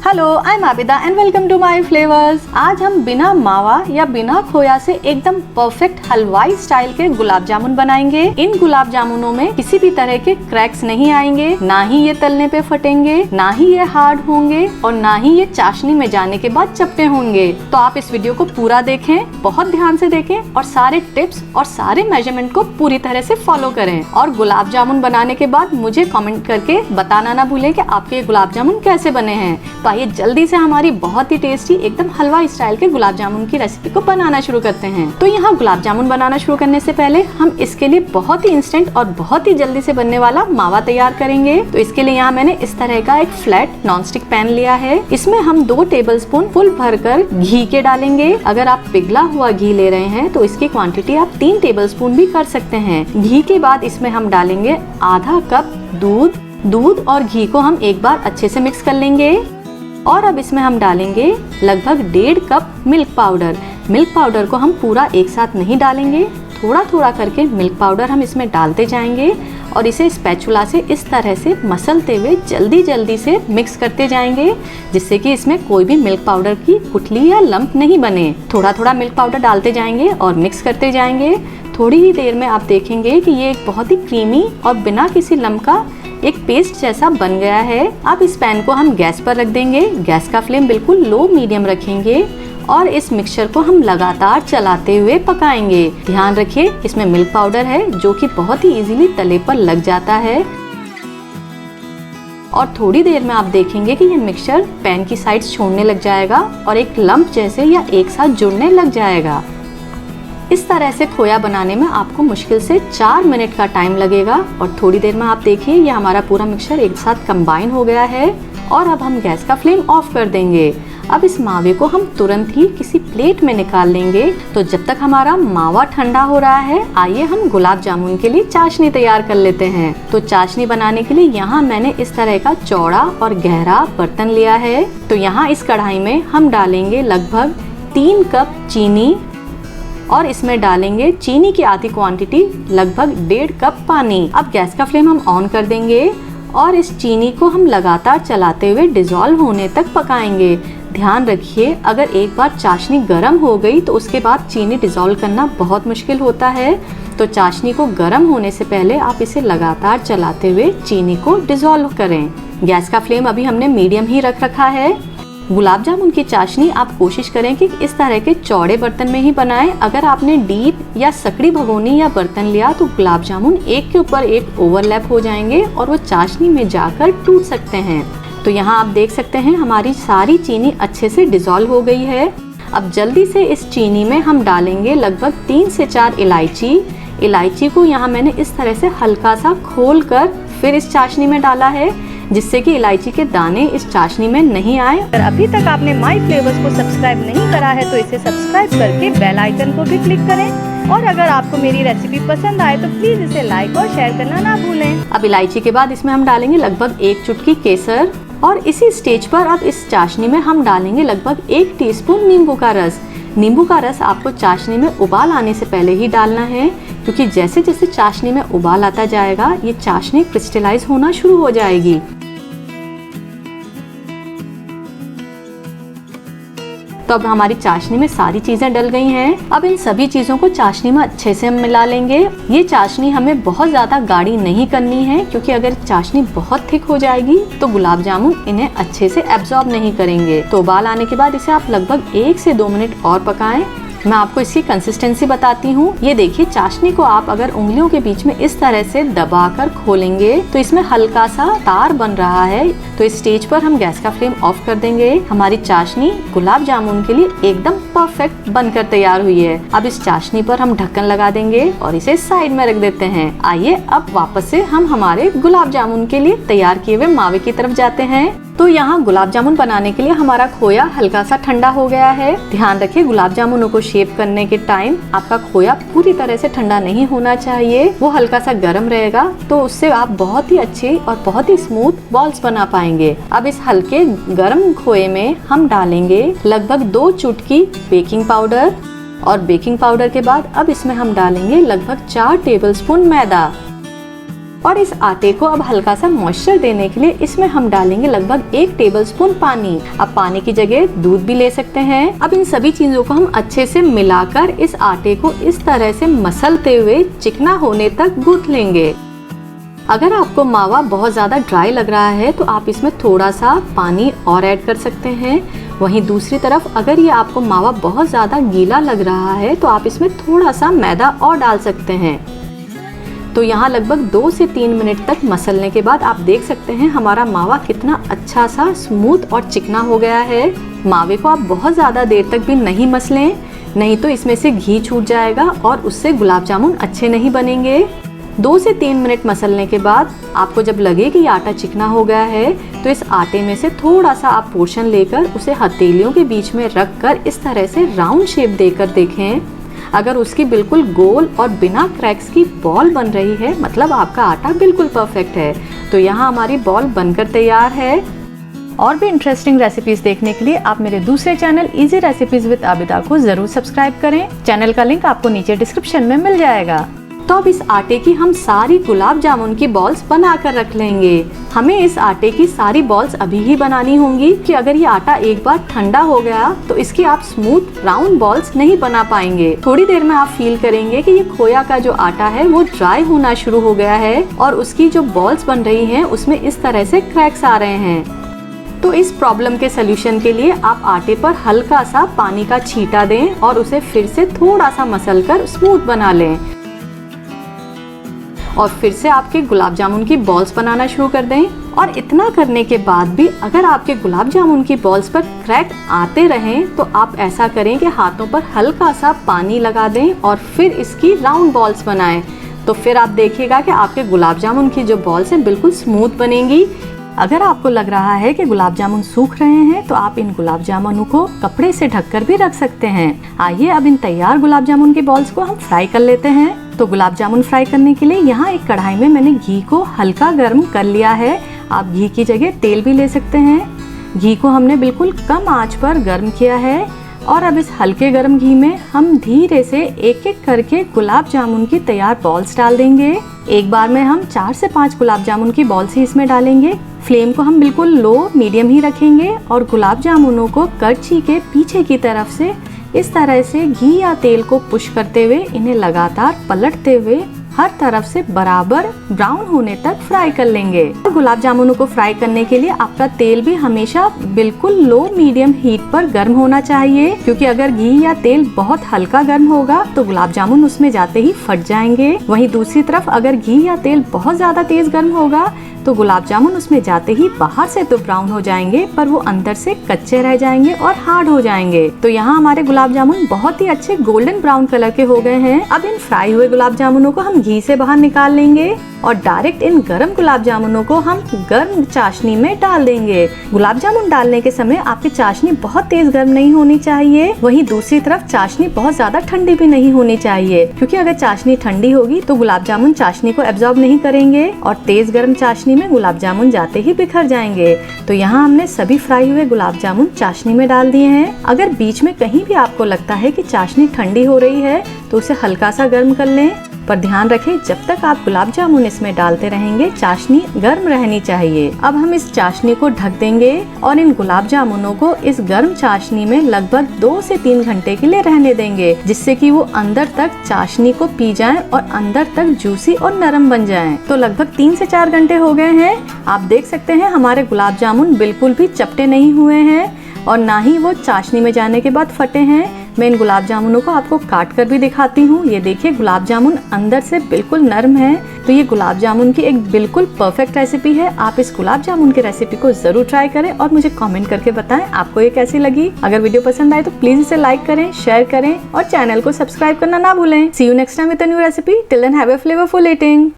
Hello, I am Abida and welcome to my flavours. आज हम बिना मावा या बिना खोया से एकदम परफेक्ट हलवाई स्टाइल के गुलाब जामुन बनाएंगे। इन गुलाब जामुनों में किसी भी तरह के क्रैक्स नहीं आएंगे, ना ही ये तलने पे फटेंगे, ना ही ये हार्ड होंगे और ना ही ये चाशनी में जाने के बाद चपटे होंगे। तो आप इस वीडियो को पूरा देखें, बहुत ध्यान से देखें और सारे टिप्स और सारे मेजरमेंट को पूरी तरह से फॉलो करें। और गुलाब जामुन बनाने के बाद मुझे कमेंट करके बताना ना भूलें कि आपके गुलाब जामुन कैसे बने हैं। तो आइए जल्दी से हमारी बहुत ही टेस्टी एकदम हलवा स्टाइल के गुलाब जामुन की रेसिपी को बनाना शुरू करते हैं। तो यहाँ गुलाब जामुन बनाना शुरू करने से पहले हम इसके लिए बहुत ही इंस्टेंट और बहुत ही जल्दी से बनने वाला मावा तैयार करेंगे। तो इसके लिए यहाँ मैंने इस तरह का एक फ्लैट नॉनस्टिक पैन लिया है। इसमें हम 2 टेबलस्पून फुल भरकर घी के डालेंगे। अगर आप पिघला हुआ घी ले रहे हैं तो इसकी क्वांटिटी आप 3 टेबलस्पून भी कर सकते हैं। घी के बाद इसमें हम डालेंगे आधा कप दूध और घी को हम एक बार अच्छे से मिक्स कर लेंगे। और अब इसमें हम डालेंगे लगभग 1.5 cup milk powder. Milk powder को हम पूरा एक साथ नहीं डालेंगे, थोड़ा थोड़ा करके मिल्क पाउडर हम इसमें डालते जाएंगे और इसे स्पैचुला से इस तरह से मसलते हुए जल्दी से मिक्स करते जाएंगे, जिससे कि इसमें कोई भी मिल्क पाउडर की गुठली या लंप नहीं बने। थोड़ा थोड़ा मिल्क पाउडर डालते जाएंगे और मिक्स करते जाएंगे। थोड़ी ही देर में आप देखेंगे कि ये एक बहुत ही क्रीमी और बिना किसी लंप का एक पेस्ट जैसा बन गया है। अब इस पैन को हम गैस पर रख देंगे। गैस का फ्लेम बिल्कुल लो मीडियम रखेंगे और इस मिक्सचर को हम लगातार चलाते हुए पकाएंगे। ध्यान रखिए इसमें मिल्क पाउडर है जो कि बहुत ही इजीली तले पर लग जाता है। और थोड़ी देर में आप देखेंगे कि ये मिक्सचर पैन की साइड्स छोड़ने लग जाएगा और एक लंप जैसे या एक साथ जुड़ने लग जाएगा। इस तरह से खोया बनाने में आपको मुश्किल से 4 मिनट का टाइम लगेगा। और थोड़ी देर में आप देखिए ये हमारा पूरा मिक्सचर एक साथ कंबाइन हो गया है। और अब हम गैस का फ्लेम ऑफ कर देंगे। अब इस मावे को हम तुरंत ही किसी प्लेट में निकाल लेंगे। तो जब तक हमारा मावा ठंडा हो रहा है, आइए हम गुलाब जामुन के लिए चाशनी तैयार कर लेते हैं। तो चाशनी बनाने के लिए यहाँ मैंने इस तरह का चौड़ा और गहरा बर्तन लिया है। तो यहाँ इस कढ़ाई में हम डालेंगे लगभग 3 कप चीनी और इसमें डालेंगे चीनी की आधी क्वांटिटी लगभग 1.5 कप पानी। अब गैस का फ्लेम हम ऑन कर देंगे और इस चीनी को हम लगातार चलाते हुए डिजोल्व होने तक पकाएंगे। ध्यान रखिए अगर एक बार चाशनी गर्म हो गई तो उसके बाद चीनी डिजोल्व करना बहुत मुश्किल होता है। तो चाशनी को गर्म होने से पहले आप इसे लगातार चलाते हुए चीनी को डिजोल्व करें। गैस का फ्लेम अभी हमने मीडियम ही रख रखा है। गुलाब जामुन की चाशनी आप कोशिश करें कि इस तरह के चौड़े बर्तन में ही बनाएं। अगर आपने डीप या सकड़ी भगोनी या बर्तन लिया तो गुलाब जामुन एक के ऊपर एक ओवरलैप हो जाएंगे और वो चाशनी में जाकर टूट सकते हैं। तो यहाँ आप देख सकते हैं हमारी सारी चीनी अच्छे से डिजोल्व हो गई है। अब जल्दी से इस चीनी में हम डालेंगे लगभग 3 से 4 इलायची। इलायची को यहाँ मैंने इस तरह से हल्का सा खोल कर फिर इस चाशनी में डाला है, जिससे कि इलायची के दाने इस चाशनी में नहीं आए। अगर अभी तक आपने माय फ्लेवर्स को सब्सक्राइब नहीं करा है तो इसे सब्सक्राइब करके बेल आइकन को भी क्लिक करें। और अगर आपको मेरी रेसिपी पसंद आए तो प्लीज इसे लाइक और शेयर करना ना भूलें। अब इलायची के बाद इसमें हम डालेंगे लगभग 1 चुटकी केसर और इसी स्टेज पर अब इस चाशनी में हम डालेंगे लगभग 1 टीस्पून नींबू का रस। नींबू का रस आपको चाशनी में उबाल आने से पहले ही डालना है, क्योंकि जैसे जैसे चाशनी में उबाल आता जाएगा ये चाशनी क्रिस्टलाइज होना शुरू हो जाएगी। तो अब हमारी चाशनी में सारी चीजें डल गई हैं। अब इन सभी चीजों को चाशनी में अच्छे से हम मिला लेंगे। ये चाशनी हमें बहुत ज्यादा गाढ़ी नहीं करनी है, क्योंकि अगर चाशनी बहुत थिक हो जाएगी तो गुलाब जामुन इन्हें अच्छे से एब्जॉर्ब नहीं करेंगे। तो उबाल आने के बाद इसे आप लगभग 1 से 2 मिनट और पकाएं। मैं आपको इसकी कंसिस्टेंसी बताती हूँ। ये देखिए चाशनी को आप अगर उंगलियों के बीच में इस तरह से दबाकर खोलेंगे तो इसमें हल्का सा तार बन रहा है। तो इस स्टेज पर हम गैस का फ्लेम ऑफ कर देंगे। हमारी चाशनी गुलाब जामुन के लिए एकदम परफेक्ट बनकर तैयार हुई है। अब इस चाशनी पर हम ढक्कन लगा देंगे और इसे साइड में रख देते हैं। आइए अब वापस से हम हमारे गुलाब जामुन के लिए तैयार किए हुए मावे की तरफ जाते हैं। तो यहाँ गुलाब जामुन बनाने के लिए हमारा खोया हल्का सा ठंडा हो गया है। ध्यान रखिए गुलाब जामुनों को शेप करने के टाइम आपका खोया पूरी तरह से ठंडा नहीं होना चाहिए, वो हल्का सा गर्म रहेगा। तो उससे आप बहुत ही अच्छे और बहुत ही स्मूथ बॉल्स बना पाएंगे। अब इस हल्के गर्म खोए में हम डालेंगे लगभग 2 चुटकी बेकिंग पाउडर और बेकिंग पाउडर के बाद अब इसमें हम डालेंगे लगभग 4 टेबलस्पून मैदा। और इस आटे को अब हल्का सा मॉइस्चर देने के लिए इसमें हम डालेंगे लगभग 1 टेबलस्पून पानी। अब पानी की जगह दूध भी ले सकते हैं। अब इन सभी चीजों को हम अच्छे से मिलाकर इस आटे को इस तरह से मसलते हुए चिकना होने तक गूंथ लेंगे। अगर आपको मावा बहुत ज़्यादा ड्राई लग रहा है तो आप इसमें थोड़ा सा पानी और ऐड कर सकते हैं। वहीं दूसरी तरफ अगर ये आपको मावा बहुत ज़्यादा गीला लग रहा है तो आप इसमें थोड़ा सा मैदा और डाल सकते हैं। तो यहाँ लगभग 2 से 3 मिनट तक मसलने के बाद आप देख सकते हैं हमारा मावा कितना अच्छा सा स्मूथ और चिकना हो गया है। मावे को आप बहुत ज़्यादा देर तक भी नहीं मसलें, नहीं तो इसमें से घी छूट जाएगा और उससे गुलाब जामुन अच्छे नहीं बनेंगे। 2 से 3 मिनट मसलने के बाद आपको जब लगे कि ये आटा चिकना हो गया है तो इस आटे में से थोड़ा सा आप पोर्शन लेकर उसे हथेलियों के बीच में रख कर इस तरह से राउंड शेप देकर देखें। अगर उसकी बिल्कुल गोल और बिना क्रैक्स की बॉल बन रही है मतलब आपका आटा बिल्कुल परफेक्ट है। तो यहाँ हमारी बॉल बनकर तैयार है। और भी इंटरेस्टिंग रेसिपीज देखने के लिए आप मेरे दूसरे channel easy recipes with Abida को जरूर सब्सक्राइब करें। चैनल का लिंक आपको नीचे डिस्क्रिप्शन में मिल जाएगा। तो अब इस आटे की हम सारी गुलाब जामुन की बॉल्स बना कर रख लेंगे। हमें इस आटे की सारी बॉल्स अभी ही बनानी होंगी कि अगर ये आटा एक बार ठंडा हो गया तो इसकी आप स्मूथ राउंड बॉल्स नहीं बना पाएंगे। थोड़ी देर में आप फील करेंगे कि ये खोया का जो आटा है वो ड्राई होना शुरू हो गया है और उसकी जो बॉल्स बन रही हैं उसमें इस तरह से क्रैक्स आ रहे हैं। तो इस प्रॉब्लम के सलूशन के लिए आप आटे पर हल्का सा पानी का छींटा दें और उसे फिर से थोड़ा सा मसल कर स्मूथ बना लें और फिर से आपके गुलाब जामुन की बॉल्स बनाना शुरू कर दें। और इतना करने के बाद भी अगर आपके गुलाब जामुन की बॉल्स पर क्रैक आते रहें तो आप ऐसा करें कि हाथों पर हल्का सा पानी लगा दें और फिर इसकी राउंड बॉल्स बनाएं। तो फिर आप देखिएगा कि आपके गुलाब जामुन की जो बॉल्स हैं बिल्कुल स्मूथ बनेंगी। अगर आपको लग रहा है कि गुलाब जामुन सूख रहे हैं तो आप इन गुलाब जामुनों को कपड़े से ढककर भी रख सकते हैं। आइए अब इन तैयार गुलाब जामुन की बॉल्स को हम फ्राई कर लेते हैं। तो गुलाब जामुन फ्राई करने के लिए यहाँ एक कढ़ाई में मैंने घी को हल्का गर्म कर लिया है। आप घी की जगह तेल भी ले सकते हैं। घी को हमने बिल्कुल कम आंच पर गर्म किया है और अब इस हल्के गर्म घी में हम धीरे से एक एक करके गुलाब जामुन की तैयार बॉल्स डाल देंगे। एक बार में हम 4 से 5 गुलाब जामुन की बॉल्स ही इसमें डालेंगे। फ्लेम को हम बिल्कुल लो मीडियम ही रखेंगे और गुलाब जामुनों को करछी के पीछे की तरफ से इस तरह से घी या तेल को पुश करते हुए इन्हें लगातार पलटते हुए हर तरफ से बराबर ब्राउन होने तक फ्राई कर लेंगे। गुलाब जामुनों को फ्राई करने के लिए आपका तेल भी हमेशा बिल्कुल लो मीडियम हीट पर गर्म होना चाहिए, क्योंकि अगर घी या तेल बहुत हल्का गर्म होगा तो गुलाब जामुन उसमें जाते ही फट जाएंगे। वहीं दूसरी तरफ अगर घी या तेल बहुत ज्यादा तेज गर्म होगा तो गुलाब जामुन उसमें जाते ही बाहर से तो ब्राउन हो जाएंगे पर वो अंदर से कच्चे रह जाएंगे और हार्ड हो जाएंगे। तो यहाँ हमारे गुलाब जामुन बहुत ही अच्छे गोल्डन ब्राउन कलर के हो गए हैं। अब इन फ्राई हुए गुलाब जामुनों को हम घी से बाहर निकाल लेंगे और डायरेक्ट इन गरम गुलाब जामुनों को हम गर्म चाशनी में डाल देंगे। गुलाब जामुन डालने के समय आपकी चाशनी बहुत तेज गर्म नहीं होनी चाहिए। वहीं दूसरी तरफ चाशनी बहुत ज्यादा ठंडी भी नहीं होनी चाहिए, क्योंकि अगर चाशनी ठंडी होगी तो गुलाब जामुन चाशनी को एब्जॉर्ब नहीं करेंगे और तेज गर्म चाशनी में गुलाब जामुन जाते ही बिखर जाएंगे। तो यहाँ हमने सभी फ्राई हुए गुलाब जामुन चाशनी में डाल दिए हैं। अगर बीच में कहीं भी आपको लगता है कि चाशनी ठंडी हो रही है तो उसे हल्का सा गर्म कर लें, पर ध्यान रखें जब तक आप गुलाब जामुन इसमें डालते रहेंगे चाशनी गर्म रहनी चाहिए। अब हम इस चाशनी को ढक देंगे और इन गुलाब जामुनों को इस गर्म चाशनी में लगभग 2 से 3 घंटे के लिए रहने देंगे, जिससे कि वो अंदर तक चाशनी को पी जाएं और अंदर तक जूसी और नरम बन जाएं। तो लगभग 3 से 4 घंटे हो गए हैं। आप देख सकते हैं हमारे गुलाब जामुन बिल्कुल भी चपटे नहीं हुए हैं और ना ही वो चाशनी में जाने के बाद फटे हैं। मैं इन गुलाब जामुनों को आपको काट कर भी दिखाती हूँ। ये देखिए गुलाब जामुन अंदर से बिल्कुल नरम है। तो ये गुलाब जामुन की एक बिल्कुल परफेक्ट रेसिपी है। आप इस गुलाब जामुन की रेसिपी को जरूर ट्राई करें और मुझे कमेंट करके बताएं आपको ये कैसी लगी। अगर वीडियो पसंद आए तो प्लीज इसे लाइक करें, शेयर करें और चैनल को सब्सक्राइब करना ना भूलें। See you next time with a new recipe. Till then have a flavourful eating.